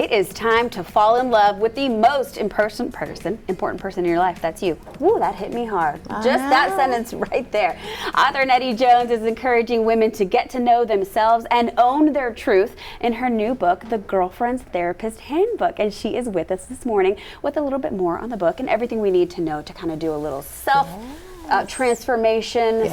It is time to fall in love with the most important person in your life. That's you. Ooh, that hit me hard. Just that sentence right there. Author Nettie Jones is encouraging women to get to know themselves and own their truth in her new book, The Girlfriend's Therapist Handbook. And she is with us this morning with a little bit more on the book and everything we need to know to kind of do a little self transformation,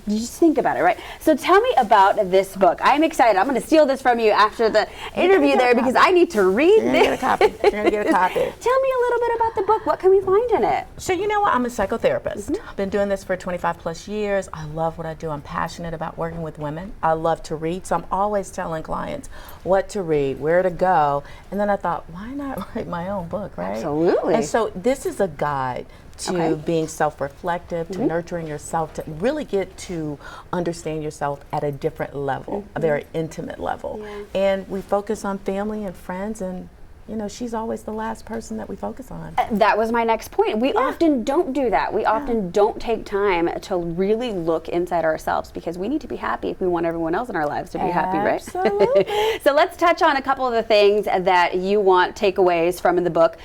just think about it, right? So tell me about this book. I'm excited. I'm going to steal this from you after the interview there because I need to read this. You're going to get a copy. Tell me a little bit about the book. What can we find in it? So you know what? I'm a psychotherapist. I've been doing this for 25 plus years. I love what I do. I'm passionate about working with women. I love to read. So I'm always telling clients what to read, where to go. And then I thought, why not write my own book, right? Absolutely. And so this is a guide to being self-reflective, to nurturing yourself, to really get to understand yourself at a different level, a very intimate level. And we focus on family and friends, and you know, she's always the last person that we focus on. That was my next point. We often don't do that. We often don't take time to really look inside ourselves because we need to be happy if we want everyone else in our lives to be happy, right? Absolutely. So let's touch on a couple of the things that you want takeaways from in the book.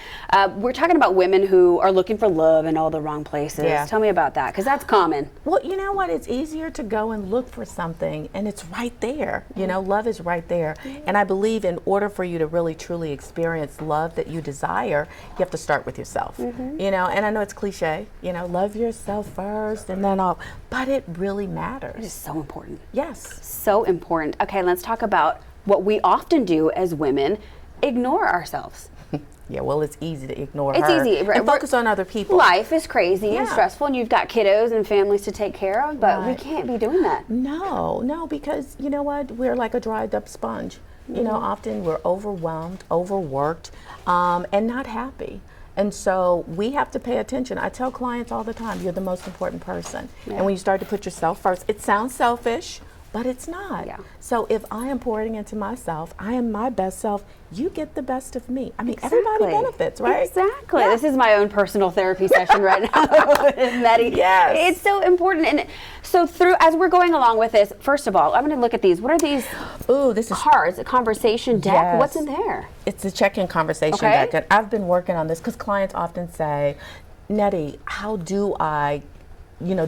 We're talking about women who are looking for love in all the wrong places. Tell me about that, because that's common. Well, you know what? It's easier to go and look for something, and it's right there. You know, love is right there. And I believe in order for you to really, truly experience love that you desire, you have to start with yourself. You know, and I know it's cliche, you know, love yourself first and then all, but it really matters. It is so important. Yes. So important. Okay, let's talk about what we often do as women, ignore ourselves. Yeah, well, it's easy to ignore It's her easy. and focus on other people. Life is crazy and stressful, and you've got kiddos and families to take care of, but we can't be doing that. No, because you know what? We're like a dried up sponge. You know, often we're overwhelmed, overworked, and not happy. And so we have to pay attention. I tell clients all the time, you're the most important person. And when you start to put yourself first, it sounds selfish, but it's not. So if I am pouring into myself, I am my best self, you get the best of me. I mean, everybody benefits, right? Exactly. This is my own personal therapy session right now with Nettie. Yes. It's so important. And so as we're going along with this, first of all, I'm going to look at these. What are these? Ooh, this is cards, a conversation deck. What's in there? It's a check-in conversation deck. And I've been working on this because clients often say, Nettie, how do I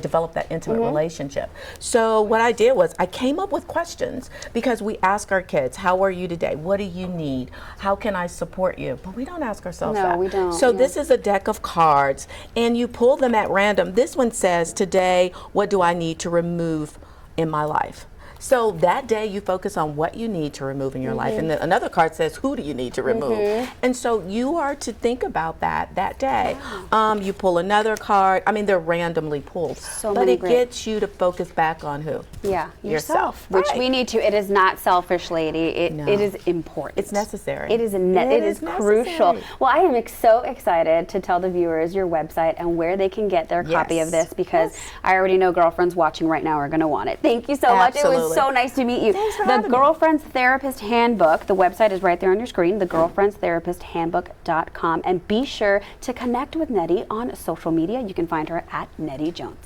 develop that intimate relationship? So what I did was I came up with questions because we ask our kids, how are you today? What do you need? How can I support you? But we don't ask ourselves that. No, we don't. So this is a deck of cards and you pull them at random. This one says, today, what do I need to remove in my life? So that day you focus on what you need to remove in your life. And then another card says, who do you need to remove? And so you are to think about that day. You pull another card. I mean, they're randomly pulled. But it gets you to focus back on who? Yourself. Which we need to. It is not selfish, lady. It is important. It's necessary. It is crucial. Well, I am so excited to tell the viewers your website and where they can get their copy of this because I already know girlfriends watching right now are going to want it. Thank you so much. It was so nice to meet you. Thanks for The having me. Girlfriend's Therapist Handbook. The website is right there on your screen, thegirlfriendstherapisthandbook.com. And be sure to connect with Nettie on social media. You can find her at Nettie Jones.